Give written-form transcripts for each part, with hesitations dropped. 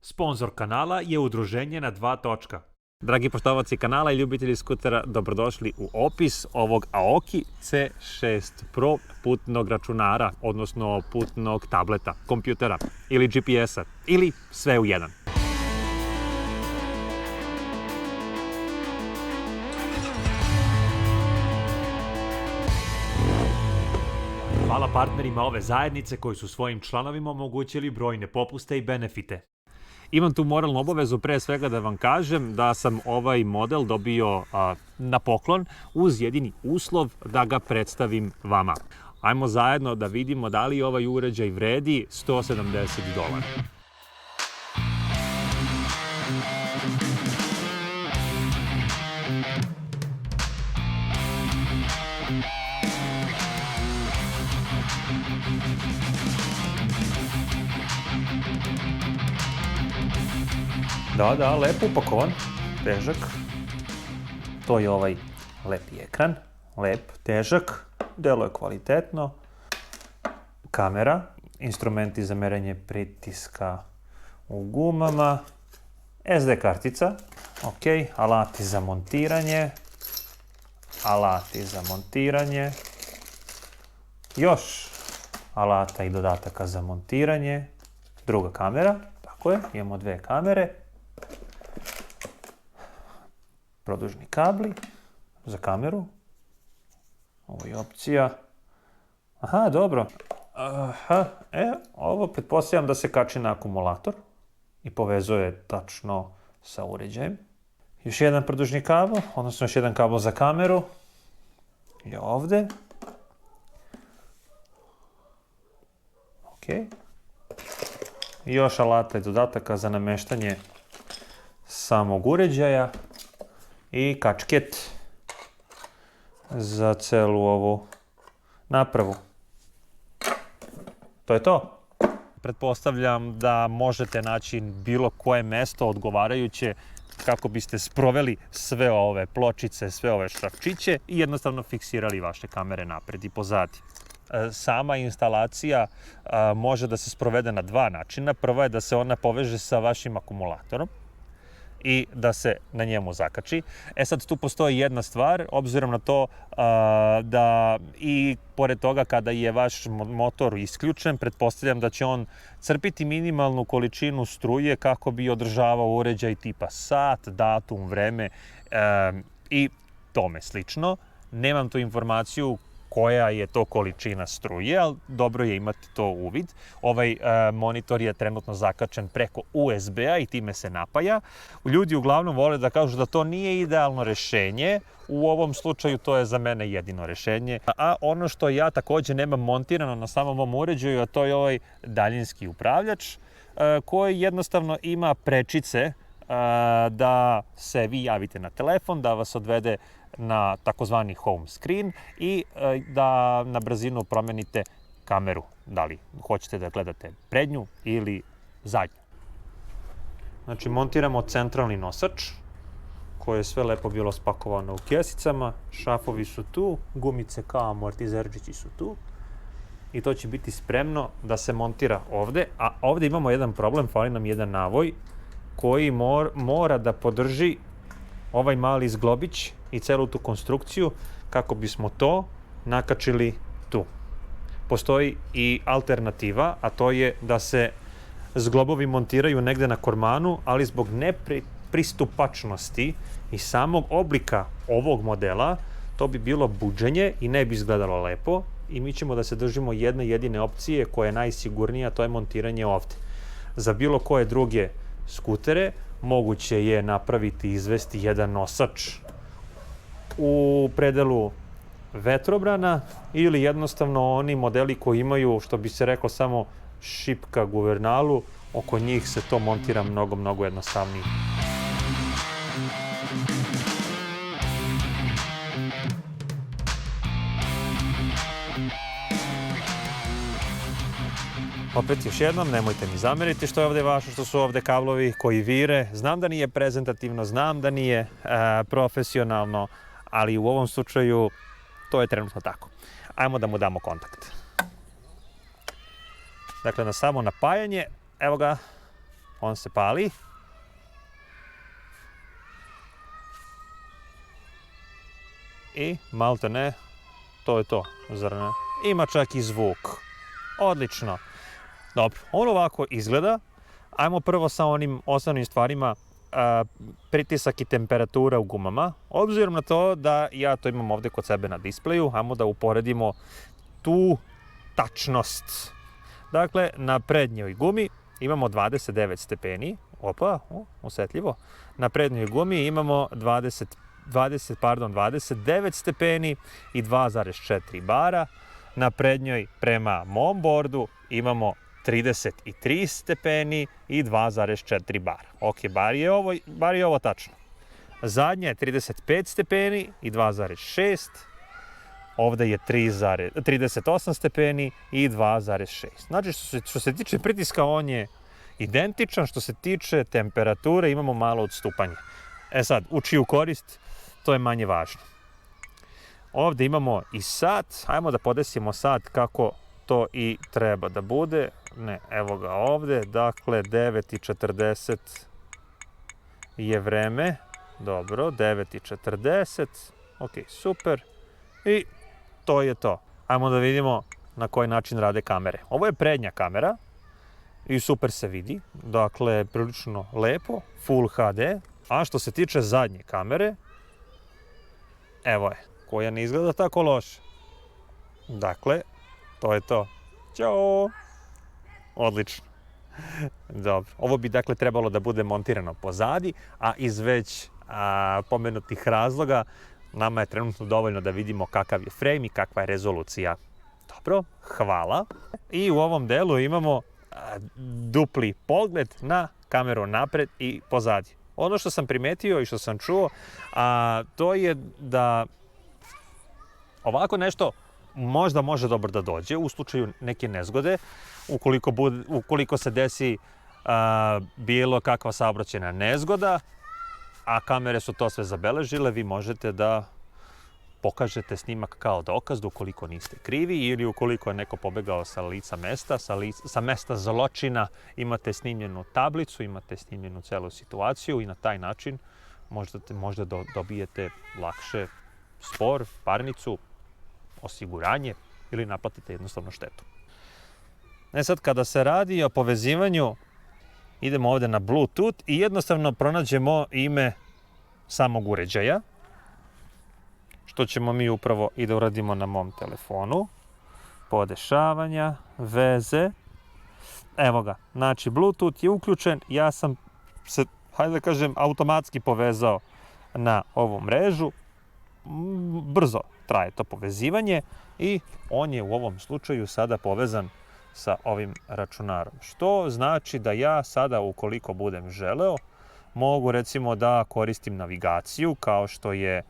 Sponzor kanala je udruženje na 2 točka. Dragi poštovaoci kanala i ljubitelji skutera, dobrodošli u opis ovog Aoki C6 Pro putnog računara, odnosno putnog tableta, kompjutera ili GPS-a ili sve u jedan. Hvala partnerima ove zajednice koji su svojim članovima omogućili brojne popuste i benefite. Imam tu moralnu obavezu pre svega da vam kažem da sam ovaj model dobio na poklon uz jedini uslov da ga predstavim vama. Ajmo zajedno da vidimo da li ovaj uređaj vredi $170. Da, lepo upakovan, težak. To je ovaj lepi ekran, lep, težak, deluje kvalitetno. Kamera, instrumenti za merenje pritiska u gumama, SD kartica, ok, alati za montiranje, još alata i dodataka za montiranje, druga kamera, tako je, imamo dve kamere, produžni kabli za kameru, ovo je opcija, aha, dobro, ovo pretpostavljam da se kači na akumulator i povezuje tačno sa uređajem. Još jedan produžni kabel, odnosno još jedan kabel za kameru je ovde. Ok. I još alata i dodataka za nameštanje samog uređaja i kačket za celu ovu napravu. To je to. Pretpostavljam da možete naći bilo koje mesto odgovarajuće kako biste sproveli sve ove pločice, sve ove šrafčiće i jednostavno fiksirali vaše kamere napred i pozadi. Sama instalacija može da se sprovede na dva načina. Prva je da se ona poveže sa vašim akumulatorom i da se na njemu zakači. Sad tu postoji jedna stvar, obzirom na to da i pored toga kada je vaš motor isključen, pretpostavljam da će on crpiti minimalnu količinu struje kako bi održavao uređaj tipa sat, datum, vreme i tome slično. Nemam tu informaciju koja je to količina struje, ali dobro je imati to uvid. Ovaj monitor je trenutno zakačen preko USB-a i time se napaja. Ljudi uglavnom vole da kažu da to nije idealno rešenje. U ovom slučaju to je za mene jedino rešenje. A ono što ja takođe nemam montirano na samom ovom uređaju, a to je ovaj daljinski upravljač koji jednostavno ima prečice da se vi javite na telefon, da vas odvede na takozvani home screen i da na brzinu promenite kameru, da li hoćete da gledate prednju ili zadnju. Znači, montiramo centralni nosač, koje je sve lepo bilo spakovano u kesicama, šafovi su tu, gumice kao amortizerčići su tu i to će biti spremno da se montira ovde, a ovde imamo jedan problem, fali nam jedan navoj koji mora da podrži ovaj mali zglobić i celu tu konstrukciju kako bismo to nakačili tu. Postoji i alternativa, a to je da se zglobovi montiraju negde na kormanu, ali zbog nepristupačnosti i samog oblika ovog modela, to bi bilo buđenje i ne bi izgledalo lepo i mi ćemo da se držimo jedne jedine opcije koja je najsigurnija, to je montiranje ovde. Za bilo koje druge skutere moguće je napraviti, izvesti jedan nosač u predelu vetrobrana ili jednostavno oni modeli koji imaju, što bi se reklo, samo šipka guvernalu, oko njih se to montira mnogo jednostavnije. Opet još jednom, nemojte mi zameriti što je ovde važno, što su ovde kablovi koji vire. Znam da nije prezentativno, znam da nije profesionalno, ali u ovom slučaju to je trenutno tako. Ajmo da mu damo kontakt. Dakle, na samo napajanje, evo ga, on se pali. I malte ne, to je to, zar ne? Ima čak i zvuk. Odlično. Dobro, on ovako izgleda. Ajmo prvo sa onim osnovnim stvarima, pritisak i temperatura u gumama. Obzirom na to da ja to imam ovdje kod sebe na displeju, ajmo da uporedimo tu tačnost. Dakle, na prednjoj gumi imamo 29 stepeni. Opa, osjetljivo. Na prednjoj gumi imamo 29 stepeni i 2,4 bara. Na prednjoj, prema mom bordu, imamo 33 stepeni i 2,4 bara. Ok, bar je ovo tačno. Zadnja je 35 stepeni i 2,6. Ovdje je 38 stepeni i 2,6. Znači, što se tiče pritiska, on je identičan. Što se tiče temperature, imamo malo odstupanje. E sad, u čiju korist, to je manje važno. Ovdje imamo i sat. Ajmo da podesimo sat kako to i treba da bude. Ne, evo ga ovdje. Dakle, 9:40 je vreme. Dobro, 9:40. Ok, super. I to je to. Ajmo da vidimo na koji način rade kamere. Ovo je prednja kamera i super se vidi. Dakle, prilično lepo, Full HD. A što se tiče zadnje kamere, evo je, koja ne izgleda tako loše. Dakle, to je to. Ćao! Odlično. Dobro. Ovo bi dakle trebalo da bude montirano pozadi, a iz već pomenutih razloga nama je trenutno dovoljno da vidimo kakav je frame i kakva je rezolucija. Dobro, hvala. I u ovom delu imamo dupli pogled na kameru napred i pozadi. Ono što sam primetio i što sam čuo, to je da ovako nešto možda može dobro da dođe u slučaju neke nezgode, ukoliko se desi bilo kakva saobraćajna nezgoda, a kamere su to sve zabeležile, vi možete da pokažete snimak kao dokaz da ukoliko niste krivi ili ukoliko je neko pobegao sa lica mesta, sa mesta zločina, imate snimljenu tablicu, imate snimljenu celu situaciju i na taj način možda dobijete lakše spor, parnicu, osiguranje ili naplatite jednostavno štetu. Sad, kada se radi o povezivanju, idemo ovdje na Bluetooth i jednostavno pronađemo ime samog uređaja, što ćemo mi upravo i da uradimo na mom telefonu. Podešavanja, veze. Evo ga, znači Bluetooth je uključen, ja sam se, hajde da kažem, automatski povezao na ovu mrežu. Brzo traje to povezivanje i on je u ovom slučaju sada povezan sa ovim računarom. Što znači da ja sada, ukoliko budem želeo, mogu recimo da koristim navigaciju kao što je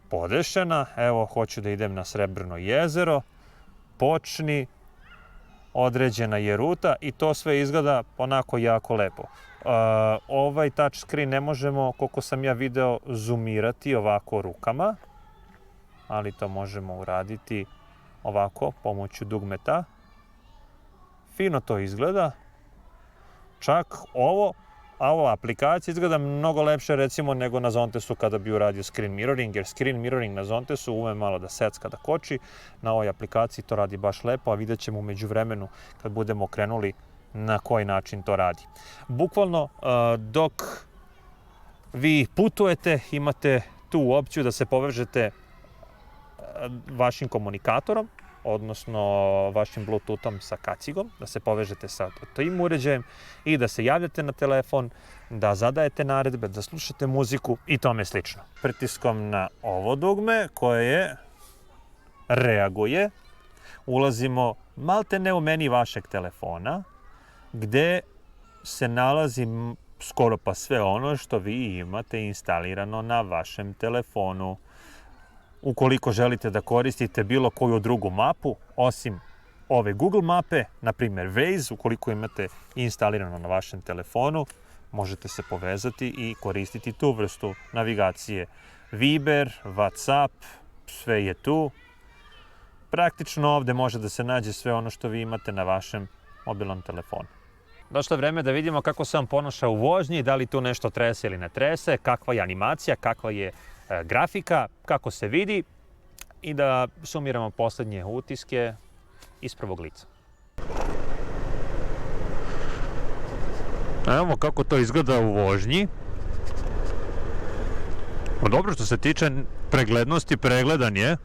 podešena. Evo, hoću da idem na Srebrno jezero, počni, određena je ruta i to sve izgleda onako jako lepo. Ovaj touchscreen ne možemo, koliko sam ja video, zoomirati ovako rukama, ali to možemo uraditi ovako pomoću dugmeta. Fino to izgleda. Čak ova aplikacija izgleda mnogo lepše recimo nego na Zontesu kada bi uradio screen mirroring, jer screen mirroring na Zontesu ume malo da secka, da koči. Na ovoj aplikaciji to radi baš lepo, a vidjet ćemo u međuvremenu kad budemo krenuli na koji način to radi. Bukvalno dok vi putujete imate tu opciju da se povežete vašim komunikatorom, odnosno vašim Bluetoothom sa kacigom, da se povežete sa tim uređajem i da se javljate na telefon, da zadajete naredbe, da slušate muziku i tome slično. Pritiskom na ovo dugme koje reaguje, ulazimo maltene u meni vašeg telefona, gde se nalazi skoro pa sve ono što vi imate instalirano na vašem telefonu. Ukoliko želite da koristite bilo koju drugu mapu, osim ove Google mape, na primjer Waze, ukoliko imate instalirano na vašem telefonu, možete se povezati i koristiti tu vrstu navigacije. Viber, WhatsApp, sve je tu. Praktično ovdje može da se nađe sve ono što vi imate na vašem mobilnom telefonu. Došlo je vreme da vidimo kako se on ponaša u vožnji, da li tu nešto trese ili ne trese, kakva je animacija, kakva je grafika, kako se vidi i da sumiramo posljednje utiske iz prvog lica. Evo kako to izgleda u vožnji. Dobro, što se tiče preglednosti, pregledan je.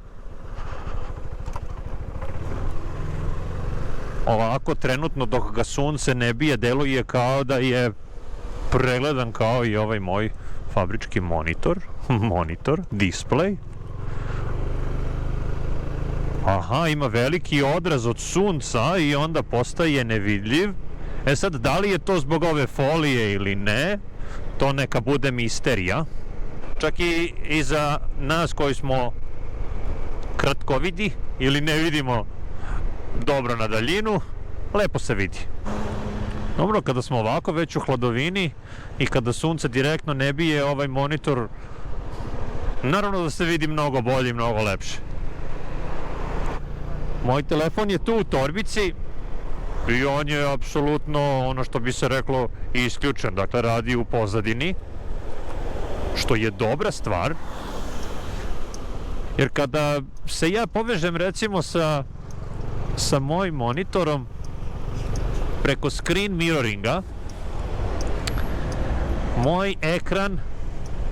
Ovako, trenutno dok ga sunce ne bije, deluje kao da je pregledan kao i ovaj moj fabrički monitor, display. Aha, ima veliki odraz od sunca i onda postaje nevidljiv. E sad, da li je to zbog ove folije ili ne, to neka bude misterija. Čak i za nas koji smo kratkovidi ili ne vidimo dobro na daljinu, lepo se vidi. Dobro, kada smo ovako već u hladovini i kada sunce direktno ne bije ovaj monitor, naravno da se vidi mnogo bolje i mnogo lepše. Moj telefon je tu u torbici i on je apsolutno, ono što bi se reklo, isključen, dakle radi u pozadini, što je dobra stvar, jer kada se ja povežem recimo sa mojim monitorom preko screen mirroringa, moj ekran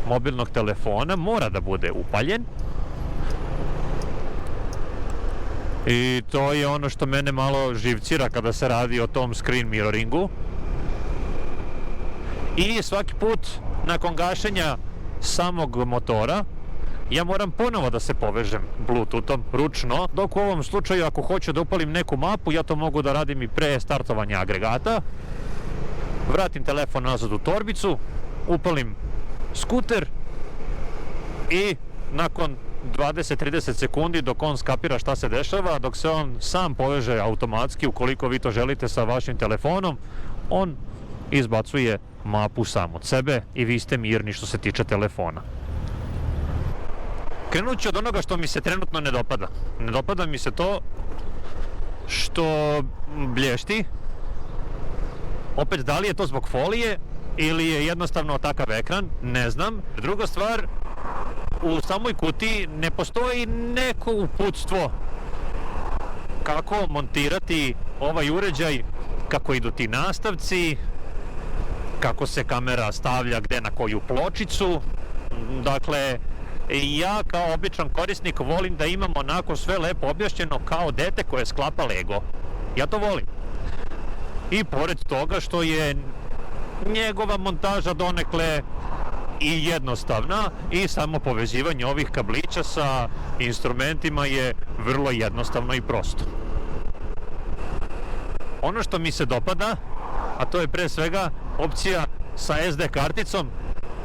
mobilnog telefona mora da bude upaljen i to je ono što mene malo živcira kada se radi o tom screen mirroringu. I svaki put nakon gašenja samog motora ja moram ponovo da se povežem Bluetoothom ručno, dok u ovom slučaju ako hoću da upalim neku mapu, ja to mogu da radim i pre startovanja agregata. Vratim telefon nazad u torbicu, upalim skuter i nakon 20-30 sekundi dok on skapira šta se dešava, dok se on sam poveže automatski, ukoliko vi to želite sa vašim telefonom, on izbacuje mapu sam od sebe i vi ste mirni što se tiče telefona. Krenut ću od onoga što mi se trenutno ne dopada. Ne dopada mi se to što blješti. Opet, da li je to zbog folije ili je jednostavno takav ekran, ne znam. Druga stvar, u samoj kutiji ne postoji neko uputstvo kako montirati ovaj uređaj, kako idu ti nastavci, kako se kamera stavlja gde na koju pločicu. Dakle, ja kao običan korisnik volim da imam onako sve lepo objašnjeno kao dete koje sklapa Lego. Ja to volim. I pored toga što je njegova montaža donekle i jednostavna i samo povezivanje ovih kablića sa instrumentima je vrlo jednostavno i prosto. Ono što mi se dopada, a to je pre svega opcija sa SD karticom.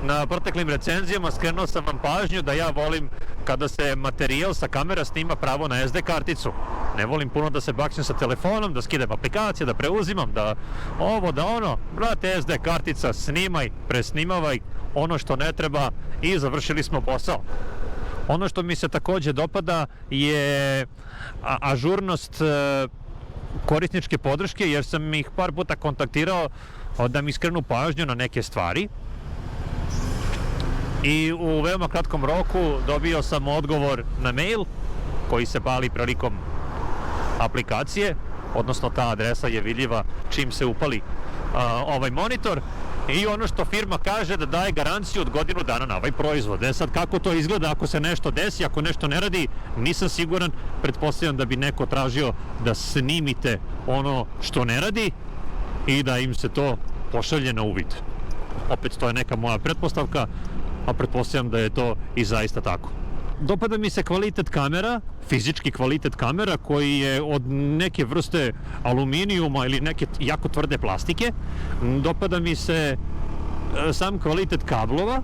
Na proteklim recenzijama skrenuo sam vam pažnju da ja volim kada se materijal sa kamera snima pravo na SD karticu. Ne volim puno da se bakćem sa telefonom, da skidam aplikacije, da preuzimam, da ovo, da ono. Brate, SD kartica, snimaj, presnimavaj ono što ne treba i završili smo posao. Ono što mi se takođe dopada je ažurnost korisničke podrške, jer sam ih par puta kontaktirao da mi skrenu pažnju na neke stvari. I u veoma kratkom roku dobio sam odgovor na mail koji se pali prilikom aplikacije, odnosno ta adresa je vidljiva čim se upali ovaj monitor. I ono što firma kaže da daje garanciju od godinu dana na ovaj proizvod. Sad kako to izgleda ako se nešto desi, ako nešto ne radi, nisam siguran. Pretpostavljam da bi neko tražio da snimite ono što ne radi i da im se to pošalje na uvid. Opet, to je neka moja pretpostavka, a pretpostavljam da je to i zaista tako. Dopada mi se kvalitet kamera, fizički kvalitet kamera koji je od neke vrste aluminijuma ili neke jako tvrde plastike. Dopada mi se sam kvalitet kablova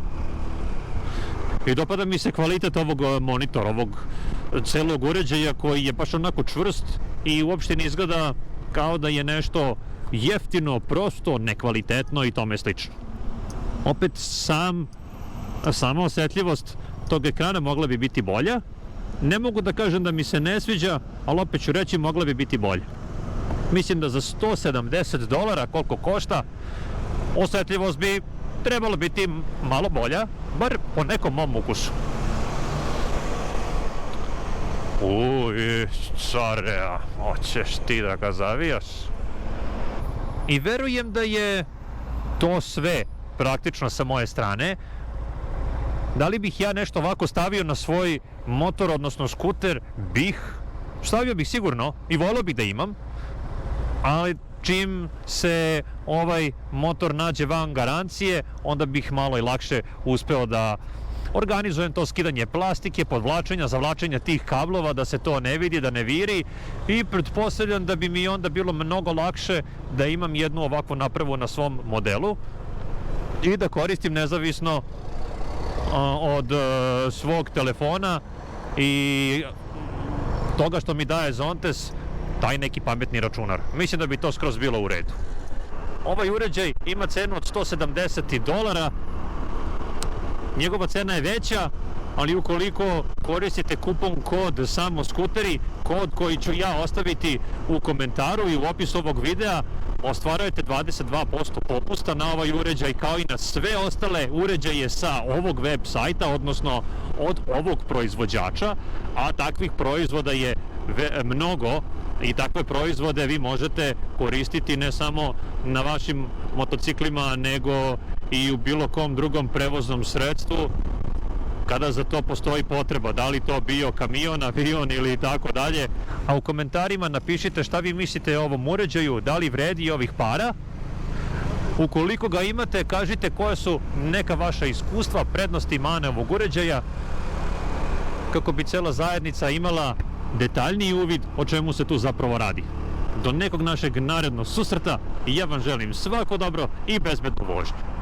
i dopada mi se kvalitet ovog monitora, ovog celog uređaja koji je baš onako čvrst i uopšte ne izgleda kao da je nešto jeftino, prosto, nekvalitetno i tome slično. Opet, sama osjetljivost tog ekrana mogla bi biti bolja. Ne mogu da kažem da mi se ne sviđa, ali opet ću reći mogla bi biti bolja. Mislim da za $170 koliko košta, osjetljivost bi trebalo biti malo bolja, bar po nekom mom ukusu. Uj, care, hoćeš ti da ga zavijaš? I verujem da je to sve praktično sa moje strane. Da li bih ja nešto ovako stavio na svoj motor, odnosno skuter? Stavio bih sigurno i volio bih da imam, ali čim se ovaj motor nađe van garancije, onda bih malo i lakše uspeo da organizujem to skidanje plastike, podvlačenja, zavlačenja tih kablova, da se to ne vidi, da ne viri, i pretpostavljam da bi mi onda bilo mnogo lakše da imam jednu ovakvu napravu na svom modelu i da koristim nezavisno od svog telefona i toga što mi daje Zontes, taj neki pametni računar. Mislim da bi to skroz bilo u redu. Ovaj uređaj ima cenu od $170. Njegova cena je veća, ali ukoliko koristite kupon kod Samo skuteri, kod koji ću ja ostaviti u komentaru i u opisu ovog videa, ostvarujete 22% popusta na ovaj uređaj, kao i na sve ostale uređaje sa ovog web sajta, odnosno od ovog proizvođača, a takvih proizvoda je mnogo i takve proizvode vi možete koristiti ne samo na vašim motociklima, nego i u bilo kom drugom prevoznom sredstvu kada za to postoji potreba, da li to bio kamion, avion ili tako dalje. A u komentarima napišite šta vi mislite o ovom uređaju, da li vredi ovih para. Ukoliko ga imate, kažite koje su neka vaša iskustva, prednosti i mane ovog uređaja, kako bi cela zajednica imala detaljniji uvid o čemu se tu zapravo radi. Do nekog našeg narednog susreta, ja vam želim svako dobro i bezbednu vožnju.